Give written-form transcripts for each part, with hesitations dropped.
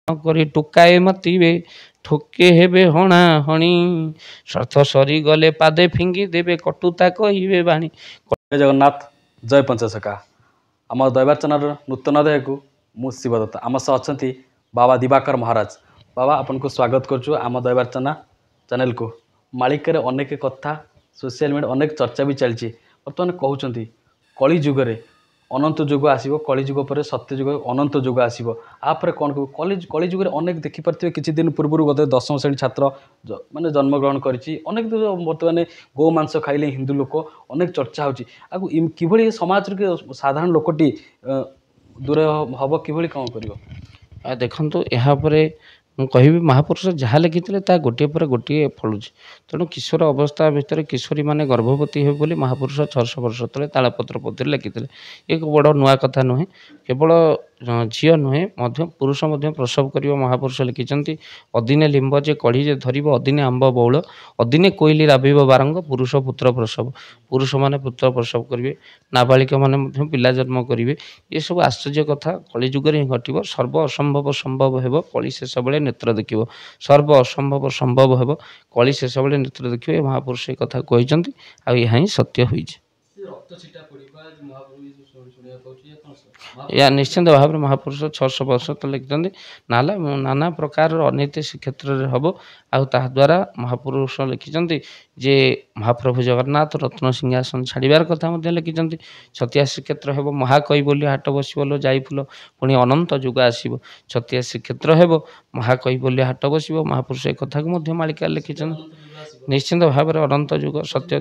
କରି ଟୋକାଏ ମାତିବେ ଠୋକେ ହେବେ ହଣା ହଣି ସ୍ୱାର୍ଥ ସରିଗଲେ ପାଦେ ଫିଙ୍ଗି ଦେବେ କଟୁତା କହିବେ ବାଣୀ। ଜୟ ଜଗନ୍ନାଥ, ଜୟ ପଞ୍ଚସଖା। ଆମ ଦୈବାର୍ଚ୍ଚନାର ନୂତନ ଅଧ୍ୟାୟକୁ ମୁଁ ଶିବଦତ୍ତ। ଆମ ସହ ଅଛନ୍ତି ବାବା ଦିବାକର ମହାରାଜ। ବାବା ଆପଣଙ୍କୁ ସ୍ୱାଗତ କରୁଛୁ ଆମ ଦୈବାର୍ଚ୍ଚନା ଚ୍ୟାନେଲକୁ। ମାଳିକାରେ ଅନେକ କଥା, ସୋସିଆଲ ମିଡ଼ିଆ ଅନେକ ଚର୍ଚ୍ଚା ବି ଚାଲିଛି। ବର୍ତ୍ତମାନ କହୁଛନ୍ତି କଳି ଯୁଗରେ ଅନନ୍ତ ଯୁଗ ଆସିବ, କଳି ଯୁଗ ପରେ ସତ୍ୟ ଯୁଗ ଅନନ୍ତ ଯୁଗ ଆସିବ। ଆପରେ କ'ଣ କହିବୁ? କଳି ଯୁଗରେ ଅନେକ ଦେଖିପାରୁଥିବେ, କିଛି ଦିନ ପୂର୍ବରୁ ବୋଧେ 10ମ ଶ୍ରେଣୀ ଛାତ୍ର ମାନେ ଜନ୍ମଗ୍ରହଣ କରିଛି। ଅନେକ ବର୍ତ୍ତମାନ ଗୋ ମାଂସ ଖାଇଲେ ହିନ୍ଦୁ ଲୋକ, ଅନେକ ଚର୍ଚ୍ଚା ହେଉଛି। ଆଉ କିଭଳି ସମାଜରେ ସାଧାରଣ ଲୋକଟି ଦୂର ହେବ, କିଭଳି କ'ଣ କରିବ? ଦେଖନ୍ତୁ, ଏହା ଉପରେ ମୁଁ କହିବି, ମହାପୁରୁଷ ଯାହା ଲେଖିଥିଲେ ତାହା ଗୋଟିଏ ପରେ ଗୋଟିଏ ଫଳୁଛି। ତେଣୁ କିଶୋର ଅବସ୍ଥା ଭିତରେ କିଶୋରୀମାନେ ଗର୍ଭବତୀ ହେବେ ବୋଲି ମହାପୁରୁଷ 600 ବର୍ଷ ତଳେ ତାଳପତ୍ର ପୋଥିରେ ଲେଖିଥିଲେ। ଏକ ବଡ଼ ନୂଆ କଥା ନୁହେଁ। କେବଳ ଝିଅ ନୁହେଁ, ମଧ୍ୟ ପୁରୁଷ ମଧ୍ୟ ପ୍ରସବ କରିବ। ମହାପୁରୁଷ ଲେଖିଛନ୍ତି, ଅଦିନେ ଲିମ୍ବ ଯେ କଢ଼ି ଯେ ଧରିବ, ଅଦିନେ ଆମ୍ବ ବଉଳ, ଅଦିନେ କୋଇଲି ରାବିବ ବାରଙ୍ଗ, ପୁରୁଷ ପୁତ୍ର ପ୍ରସବ। ପୁରୁଷମାନେ ପୁତ୍ର ପ୍ରସବ କରିବେ, ନାବାଳିକାମାନେ ମଧ୍ୟ ପିଲା ଜନ୍ମ କରିବେ। ଏସବୁ ଆଶ୍ଚର୍ଯ୍ୟ କଥା କଳିଯୁଗରେ ହିଁ ଘଟିବ। ସର୍ବ ଅସମ୍ଭବ ସମ୍ଭବ ହେବ, କଳି ଶେଷ ବେଳେ ନେତ୍ର ଦେଖିବ। ସର୍ବ ଅସମ୍ଭବ ସମ୍ଭବ ହେବ, କଳି ଶେଷ ବେଳେ ନେତ୍ର ଦେଖିବ। ଏ ମହାପୁରୁଷ ଏ କଥା କହିଛନ୍ତି, ଆଉ ଏହା ହିଁ ସତ୍ୟ ହୋଇଛି। ଏହା ନିଶ୍ଚିନ୍ତ ଭାବରେ ମହାପୁରୁଷ 600 ବର୍ଷ ତଳେ ଲେଖିଛନ୍ତି। ନାନା ପ୍ରକାରର ଅନୀତି ଶ୍ରୀକ୍ଷେତ୍ରରେ ହେବ। ଆଉ ତାହାଦ୍ୱାରା ମହାପୁରୁଷ ଲେଖିଛନ୍ତି ଯେ ମହାପ୍ରଭୁ ଜଗନ୍ନାଥ ରତ୍ନ ସିଂହାସନ ଛାଡ଼ିବାର କଥା ମଧ୍ୟ ଲେଖିଛନ୍ତି। ଛତିଆ ଶ୍ରୀକ୍ଷେତ୍ର ହେବ, ମହାକଇ ବୋଲି ହାଟ ବସିବ ଲୋ ଯାଇ ଫୁଲ, ପୁଣି ଅନନ୍ତ ଯୁଗ ଆସିବ। ଛତିଆ ଶ୍ରୀକ୍ଷେତ୍ର ହେବ, ମହାକଇ ବୋଲି ହାଟ ବସିବ। ମହାପୁରୁଷ ଏ କଥାକୁ ମଧ୍ୟ ମାଳିକାରେ ଲେଖିଛନ୍ତି। ନିଶ୍ଚିନ୍ତ ଭାବରେ ଅନନ୍ତ ଯୁଗ ସତ୍ୟ।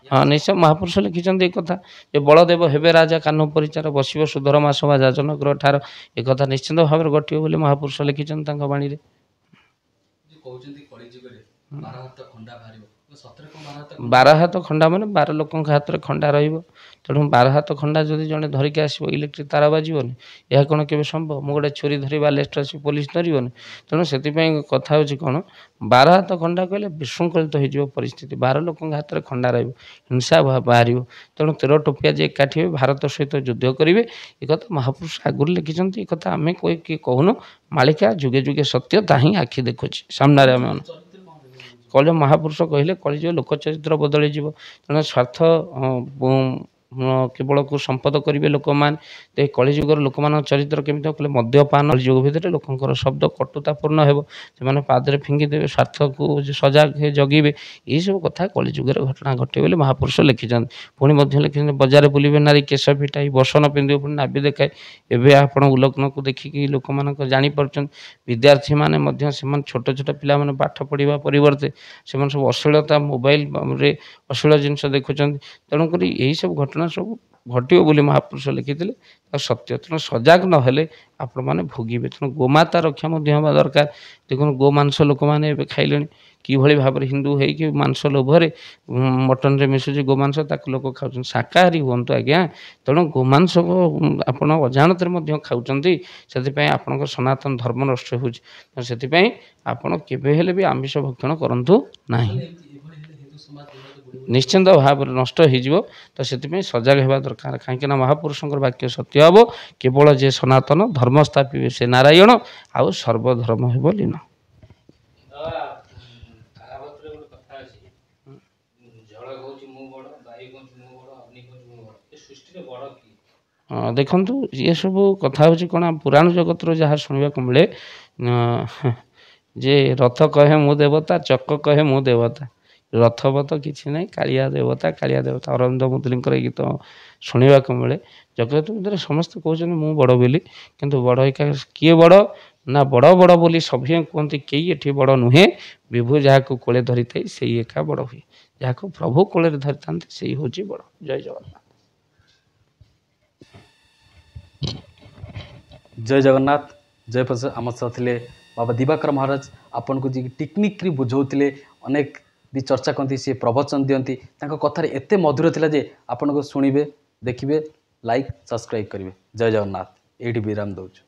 ହଁ, ନିଶ୍ଚୟ ମହାପୁରୁଷ ଲେଖିଛନ୍ତି ଏ କଥା ଯେ ବଳଦେବ ହେବେ ରାଜା, କାହ୍ନୁ ପରିଚାର ବସିବ ସୁଧର ମାସବା ଯାଜନ ଗ୍ରହ ଠାର। ଏ କଥା ନିଶ୍ଚିନ୍ତ ଭାବରେ ଘଟିବ ବୋଲି ମହାପୁରୁଷ ଲେଖିଛନ୍ତି ତାଙ୍କ ବାଣୀରେ। ବାର ହାତ ଖଣ୍ଡା ମାନେ 12 ଲୋକଙ୍କ ହାତରେ ଖଣ୍ଡା ରହିବ। ତେଣୁ 12 ହାତ ଖଣ୍ଡା ଯଦି ଜଣେ ଧରିକି ଆସିବ, ଇଲେକ୍ଟ୍ରିକ୍ ତାର ବାଜିବନି? ଏହା କ'ଣ କେବେ ସମ୍ଭବ? ମୁଁ ଗୋଟେ ଛୁରୀ ଧରି ବାଲେଷ୍ଟର ଆସିବି, ପୋଲିସ ଧରିବନି? ତେଣୁ ସେଥିପାଇଁ କଥା ହେଉଛି କ'ଣ, 12 ହାତ ଖଣ୍ଡା କହିଲେ ବିଶୃଙ୍ଖଳିତ ହୋଇଯିବ ପରିସ୍ଥିତି। 12 ଲୋକଙ୍କ ହାତରେ ଖଣ୍ଡା ରହିବ, ହିଂସା ବାହାରିବ। ତେଣୁ 13 ଟୋପିଆ ଯେ ଏକାଠି ହେବେ, ଭାରତ ସହିତ ଯୁଦ୍ଧ କରିବେ। ଏ କଥା ମହାପୁରୁଷ ଆଗରୁ ଲେଖିଛନ୍ତି। ଏ କଥା ଆମେ କିଏ କହୁନୁ, ମାଳିକା ଯୁଗେ ଯୁଗେ ସତ୍ୟ, ତାହା ହିଁ ଆଖି ଦେଖୁଛି ସାମ୍ନାରେ। ଆମେ କହିଲେ ମହାପୁରୁଷ କହିଲେ କଳିଯୁଗ ଲୋକ ଚରିତ୍ର ବଦଳିଯିବ। ତେଣୁ ସ୍ୱାର୍ଥ କେବଳକୁ ସମ୍ପଦ କରିବେ ଲୋକମାନେ। ଏ କଳିଯୁଗର ଲୋକମାନଙ୍କ ଚରିତ୍ର କେମିତି କହିଲେ ମଦ୍ୟପାନ। କଳିଯୁଗ ଭିତରେ ଲୋକଙ୍କର ଶବ୍ଦ କଟୁତାପୂର୍ଣ୍ଣ ହେବ, ସେମାନେ ପାଦରେ ଫିଙ୍ଗି ଦେବେ, ସ୍ୱାର୍ଥକୁ ସଜାଗ ଜଗିବେ। ଏହିସବୁ କଥା କଳିଯୁଗରେ ଘଟଣା ଘଟିବ ବୋଲି ମହାପୁରୁଷ ଲେଖିଛନ୍ତି। ପୁଣି ମଧ୍ୟ ଲେଖିଛନ୍ତି, ବଜାରରେ ବୁଲିବେ ନାରୀ କେଶ ଫିଟାଇ, ବସନ ପିନ୍ଧିବ ପୁଣି ନାଭି ଦେଖାଇ। ଏବେ ଆପଣ ଉଲଗ୍ନକୁ ଦେଖିକି ଲୋକମାନଙ୍କ ଜାଣିପାରୁଛନ୍ତି। ବିଦ୍ୟାର୍ଥୀମାନେ ମଧ୍ୟ ସେମାନେ ଛୋଟ ଛୋଟ ପିଲାମାନେ ପାଠ ପଢ଼ିବା ପରିବର୍ତ୍ତେ ସେମାନେ ସବୁ ଅଶ୍ଳୀଳତା ମୋବାଇଲରେ ଅଶ୍ଳୀଳ ଜିନିଷ ଦେଖୁଛନ୍ତି। ତେଣୁକରି ଏହିସବୁ ଘଟଣା ସବୁ ଘଟିବ ବୋଲି ମହାପୁରୁଷ ଲେଖିଥିଲେ, ଆଉ ସତ୍ୟ। ତେଣୁ ସଜାଗ ନହେଲେ ଆପଣମାନେ ଭୋଗିବେ। ତେଣୁ ଗୋମାତା ରକ୍ଷା ମଧ୍ୟ ହେବା ଦରକାର। ଦେଖନ୍ତୁ, ଗୋମାଂସ ଲୋକମାନେ ଏବେ ଖାଇଲେଣି। କିଭଳି ଭାବରେ ହିନ୍ଦୁ ହେଇକି ମାଂସ ଲୋଭରେ ମଟନରେ ମିଶୁଛି ଗୋମାଂସ, ତାକୁ ଲୋକ ଖାଉଛନ୍ତି। ଶାକାହାରୀ ହୁଅନ୍ତୁ ଆଜ୍ଞା। ତେଣୁ ଗୋମାଂସ ଆପଣ ଅଜାଣତରେ ମଧ୍ୟ ଖାଉଛନ୍ତି, ସେଥିପାଇଁ ଆପଣଙ୍କ ସନାତନ ଧର୍ମ ନଷ୍ଟ ହେଉଛି। ସେଥିପାଇଁ ଆପଣ କେବେ ହେଲେ ବି ଆମିଷ ଭକ୍ଷଣ କରନ୍ତୁ ନାହିଁ। ନିଶ୍ଚିନ୍ତ ଭାବରେ ନଷ୍ଟ ହେଇଯିବ। ତ ସେଥିପାଇଁ ସଜାଗ ହେବା ଦରକାର। କାହିଁକିନା ମହାପୁରୁଷଙ୍କର ବାକ୍ୟ ସତ୍ୟ ହେବ। କେବଳ ଯେ ସନାତନ ଧର୍ମ ସ୍ଥାପିବେ ସେ ନାରାୟଣ, ଆଉ ସର୍ବଧର୍ମ ହେବ ଲୀନ। ଦେଖନ୍ତୁ, ଏସବୁ କଥା ହେଉଛି କ'ଣ, ପୁରାଣ ଜଗତରୁ ଯାହା ଶୁଣିବାକୁ ମିଳେ ଯେ ରଥ କହେ ମୁଁ ଦେବତା, ଚକ କହେ ମୁଁ ଦେବତା। ରଥବତ କିଛି ନାହିଁ, କାଳିଆ ଦେବତା। ଅରବିନ୍ଦ ମୁଦୁଲିଙ୍କର ଏ ଗୀତ ଶୁଣିବାକୁ ମିଳେ। ଜଗତ ଭିତରେ ସମସ୍ତେ କହୁଛନ୍ତି ମୁଁ ବଡ଼ ବୋଲି, କିନ୍ତୁ ବଡ଼ ଏକା କିଏ ବଡ଼ ନା, ବଡ଼ ବଡ଼ ବୋଲି ସଭିଏଁ କୁହନ୍ତି, କେହି ଏଠି ବଡ଼ ନୁହେଁ। ବିଭୁ ଯାହାକୁ କୋଳେ ଧରିଥାଏ ସେଇ ଏକା ବଡ଼ ହୁଏ। ଯାହାକୁ ପ୍ରଭୁ କୋଳରେ ଧରିଥାନ୍ତି ସେଇ ହେଉଛି ବଡ଼। ଜୟ ଜଗନ୍ନାଥ। ଜୟ ଜଗନ୍ନାଥ, ଜୟ ପ୍ରଭୁ। ଆମ ସହ ଥିଲେ ବାବା ଦିବାକର ମହାରାଜ। ଆପଣଙ୍କୁ ଯିଏ ଟେକ୍ନିକ୍ରେ ବୁଝାଉଥିଲେ, ଅନେକ ବି ଚର୍ଚ୍ଚା କରନ୍ତି, ସିଏ ପ୍ରବଚନ ଦିଅନ୍ତି। ତାଙ୍କ କଥାରେ ଏତେ ମଧୁର ଥିଲା ଯେ ଆପଣଙ୍କୁ ଶୁଣିବେ, ଦେଖିବେ, ଲାଇକ୍ ସବସ୍କ୍ରାଇବ୍ କରିବେ। ଜୟ ଜଗନ୍ନାଥ। ଏଇଠି ବିରାମ ଦେଉଛୁ।